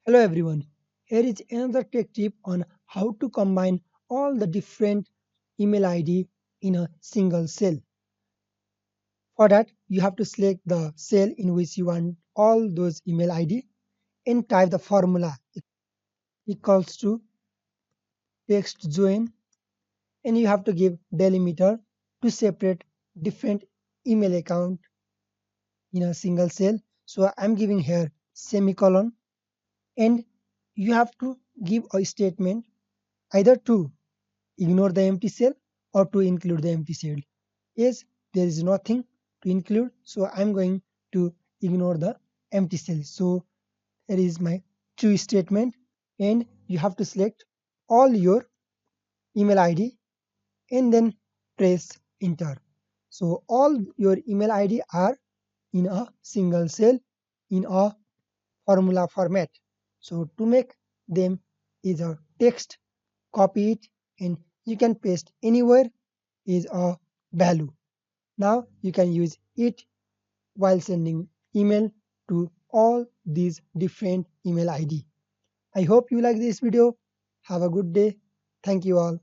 Hello everyone. Here is another tech tip on how to combine all the different email ID in a single cell. For that, you have to select the cell in which you want all those email ID and type the formula equals to text join, and you have to give delimiter to separate different email account in a single cell. So I'm giving here semicolon, and you have to give a statement either to ignore the empty cell or to include the empty cell. Yes, there is nothing to include, so I'm going to ignore the empty cell. So here is my true statement, and you have to select all your email ID and then press enter. So all your email ID are in a single cell in a formula format. So to make them is a text, copy it, and you can paste anywhere is a value. Now you can use it while sending email to all these different email ID. I hope you like this video. Have a good day. Thank you all.